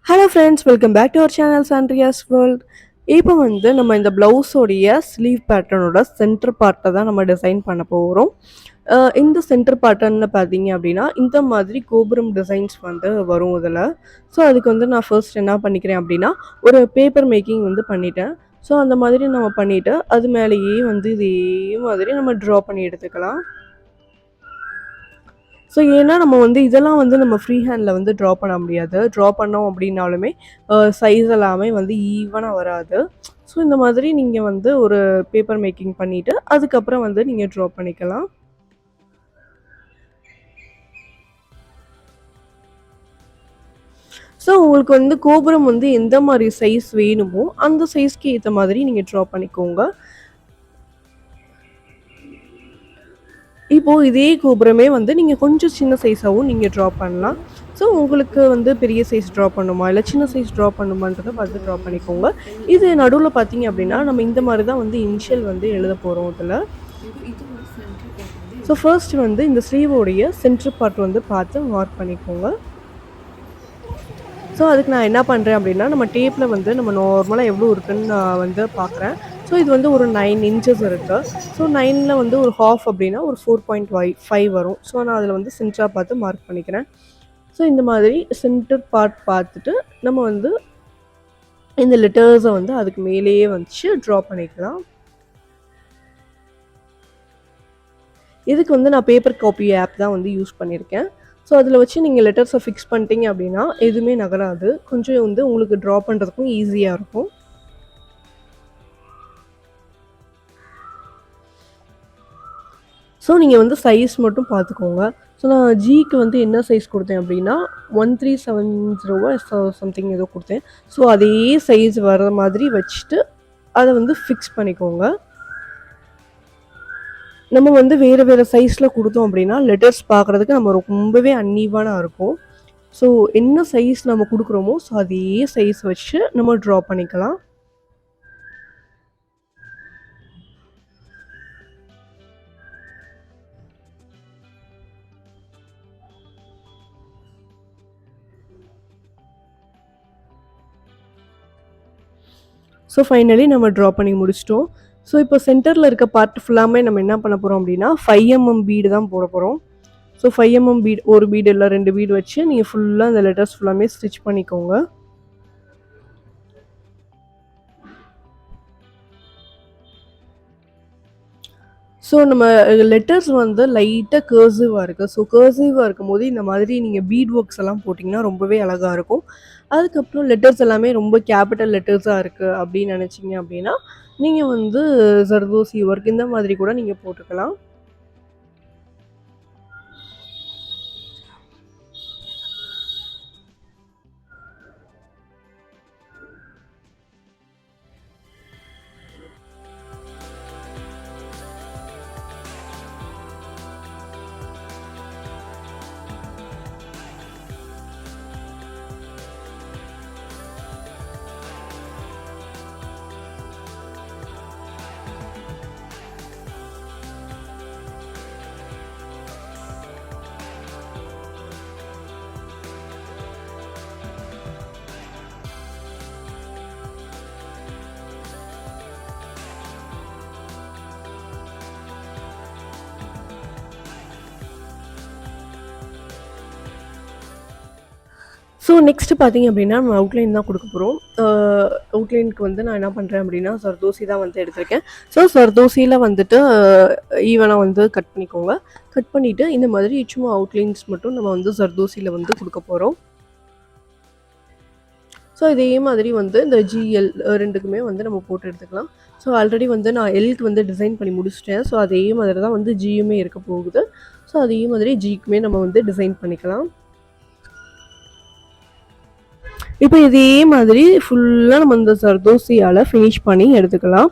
Hello friends, welcome back to our channel Sandria's world. இப்போ வந்து நம்ம இந்த ப்ளவுஸோடைய ஸ்லீவ் பேட்டர்னோட சென்டர் பார்ட்டை தான் நம்ம டிசைன் பண்ண போகிறோம். இந்த சென்டர் பேட்டர்னில் பார்த்தீங்க அப்படின்னா இந்த மாதிரி கோபுரம் டிசைன்ஸ் வந்து வரும் இதில். ஸோ அதுக்கு வந்து நான் ஃபர்ஸ்ட் என்ன பண்ணிக்கிறேன் அப்படின்னா ஒரு பேப்பர் மேக்கிங் வந்து பண்ணிட்டேன். ஸோ அந்த மாதிரி நம்ம பண்ணிவிட்டு அது மேலேயே வந்து இதே மாதிரி நம்ம ட்ரா பண்ணி எடுத்துக்கலாம். ஸோ ஏன்னா நம்ம வந்து இதெல்லாம் வந்து நம்ம ஃப்ரீ ஹேண்டில் வந்து ட்ரா பண்ண முடியாது. ட்ரா பண்ணோம் அப்படின்னாலுமே சைஸ் எல்லாமே வந்து ஈவனாக வராது. ஸோ இந்த மாதிரி நீங்கள் வந்து ஒரு பேப்பர் மேக்கிங் பண்ணிவிட்டு அதுக்கப்புறம் வந்து நீங்கள் ட்ரா பண்ணிக்கலாம். ஸோ உங்களுக்கு வந்து கோபுரம் வந்து எந்த மாதிரி சைஸ் வேணுமோ அந்த சைஸ்க்கு ஏற்ற மாதிரி நீங்கள் ட்ரா பண்ணிக்கோங்க. இப்போது இதே கோபுரமே வந்து நீங்கள் கொஞ்சம் சின்ன சைஸாகவும் நீங்கள் ட்ரா பண்ணலாம். ஸோ உங்களுக்கு வந்து பெரிய சைஸ் ட்ரா பண்ணுமா இல்லை சின்ன சைஸ் ட்ரா பண்ணுமான்றதை பார்த்து ட்ரா பண்ணிக்கோங்க. இது நடுவில் பார்த்தீங்க அப்படின்னா நம்ம இந்த மாதிரி தான் வந்து இனிஷியல் வந்து எழுத போகிறோம் இதில். ஸோ ஃபர்ஸ்ட் வந்து இந்த ஸ்லீவோடைய சென்டர் பார்ட் வந்து பார்த்து மார்க் பண்ணிக்கோங்க. ஸோ அதுக்கு நான் என்ன பண்ணுறேன் அப்படின்னா நம்ம டேப்பில் வந்து நம்ம நார்மலாக எவ்வளோ இருக்குதுன்னு நான் வந்து பார்க்குறேன். ஸோ இது வந்து ஒரு 9 இன்ச்சஸ் இருக்குது. ஸோ 9ல் வந்து ஒரு ஹாஃப் அப்படின்னா ஒரு 4.5 வரும். ஸோ நான் அதில் வந்து சென்டராக பார்த்து மார்க் பண்ணிக்கிறேன். ஸோ இந்த மாதிரி சென்டர் பார்ட் பார்த்துட்டு நம்ம வந்து இந்த லெட்டர்ஸை வந்து அதுக்கு மேலேயே வச்சு ட்ரா பண்ணிக்கலாம். இதுக்கு வந்து நான் பேப்பர் காப்பி ஆப் தான் வந்து யூஸ் பண்ணியிருக்கேன். ஸோ அதில் வச்சு நீங்கள் லெட்டர்ஸை ஃபிக்ஸ் பண்ணிட்டீங்க அப்படின்னா எதுவுமே நகராது. கொஞ்சம் வந்து உங்களுக்கு ட்ரா பண்ணுறதுக்கும் ஈஸியாக இருக்கும். ஸோ நீங்கள் வந்து சைஸ் மட்டும் பார்த்துக்கோங்க. ஸோ நான் ஜிக்கு வந்து என்ன சைஸ் கொடுத்தேன் அப்படின்னா 1370 சம்திங் ஏதோ கொடுத்தேன். ஸோ அதே சைஸ் வர மாதிரி வச்சுட்டு அதை வந்து ஃபிக்ஸ் பண்ணிக்கோங்க. நம்ம வந்து வேறு வேறு சைஸில் கொடுத்தோம் அப்படின்னா லெட்டர்ஸ் பார்க்குறதுக்கு நம்ம ரொம்பவே அன்ஈவனாக இருக்கும். ஸோ என்ன சைஸ் நம்ம கொடுக்குறோமோ ஸோ அதே சைஸ் வச்சு நம்ம ட்ரா பண்ணிக்கலாம். ஸோ ஃபைனலி நம்ம ட்ரா பண்ணி முடிச்சிட்டோம். ஸோ இப்போ சென்டரில் இருக்க பார்ட் ஃபுல்லாமே நம்ம என்ன பண்ண போகிறோம் அப்படின்னா 5mm பீடு தான் போட போகிறோம். ஸோ 5mm பீட், ஒரு பீடு இல்லை 2 பீடு வச்சு நீங்கள் ஃபுல்லாக அந்த லெட்டர்ஸ் ஃபுல்லாமே ஸ்டிச் பண்ணிக்கோங்க. ஸோ நம்ம லெட்டர்ஸ் வந்து லைட்டாக கர்சிவாக இருக்குது. ஸோ கர்சிவாக இருக்கும்போது இந்த மாதிரி நீங்கள் பீட் ஒர்க்ஸ் எல்லாம் போட்டிங்கன்னா ரொம்பவே அழகாக இருக்கும். அதுக்கப்புறம் லெட்டர்ஸ் எல்லாமே ரொம்ப கேபிட்டல் லெட்டர்ஸாக இருக்குது அப்படின்னு நினச்சிங்க அப்படின்னா நீங்கள் வந்து ஜர்தோசி ஒர்க் இந்த மாதிரி கூட நீங்கள் போட்டுக்கலாம். ஸோ நெக்ஸ்ட்டு பார்த்தீங்க அப்படின்னா நம்ம அவுட்லைன் தான் கொடுக்க போகிறோம். அவுட்லைனுக்கு வந்து நான் என்ன பண்ணுறேன் அப்படின்னா சர்தோசி தான் வந்து எடுத்திருக்கேன். ஸோ சர்தோசியில் வந்துட்டு ஈவனாக வந்து கட் பண்ணிக்கோங்க. கட் பண்ணிவிட்டு இந்த மாதிரி சும்மா அவுட்லைன்ஸ் மட்டும் நம்ம வந்து சர்தோசியில் வந்து கொடுக்க போகிறோம். ஸோ இதே மாதிரி வந்து இந்த ஜிஎல் ரெண்டுக்குமே வந்து நம்ம போட்டு எடுத்துக்கலாம். ஸோ ஆல்ரெடி வந்து நான் எல்க்கு வந்து டிசைன் பண்ணி முடிச்சிட்டேன். ஸோ அதே மாதிரி தான் வந்து ஜியுமே இருக்க போகுது. ஸோ அதே மாதிரி ஜிக்குமே நம்ம வந்து டிசைன் பண்ணிக்கலாம். இப்போ இதே மாதிரி ஃபுல்லாக நம்ம இந்த சர்தோசியால் ஃபினிஷ் பண்ணி எடுத்துக்கலாம்.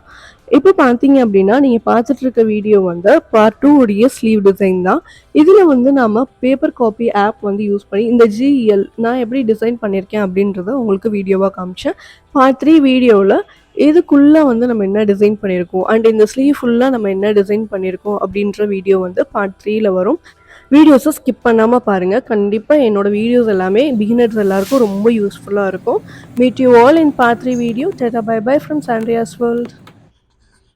இப்போ பார்த்தீங்க அப்படின்னா நீங்கள் பார்த்துட்டு இருக்க வீடியோ வந்து பார்ட் 2 உடைய ஸ்லீவ் டிசைன் தான். இதில் வந்து நம்ம பேப்பர் காப்பி ஆப் வந்து யூஸ் பண்ணி இந்த ஜிஎல் நான் எப்படி டிசைன் பண்ணியிருக்கேன் அப்படின்றத உங்களுக்கு வீடியோவாக காமிச்சேன். பார்ட் 3 வீடியோவில் இதுக்குள்ளே வந்து நம்ம என்ன டிசைன் பண்ணியிருக்கோம் அண்ட் இந்த ஸ்லீவ் ஃபுல்லாக நம்ம என்ன டிசைன் பண்ணியிருக்கோம் அப்படின்ற வீடியோ வந்து பார்ட் 3ல் வரும். வீடியோஸை ஸ்கிப் பண்ணாமல் பாருங்கள். கண்டிப்பாக என்னோட வீடியோஸ் எல்லாமே பிகினர்ஸ் எல்லாருக்கும் ரொம்ப யூஸ்ஃபுல்லாக இருக்கும். Meet you all in part 3 video. Tata bye bye from Sandria's world.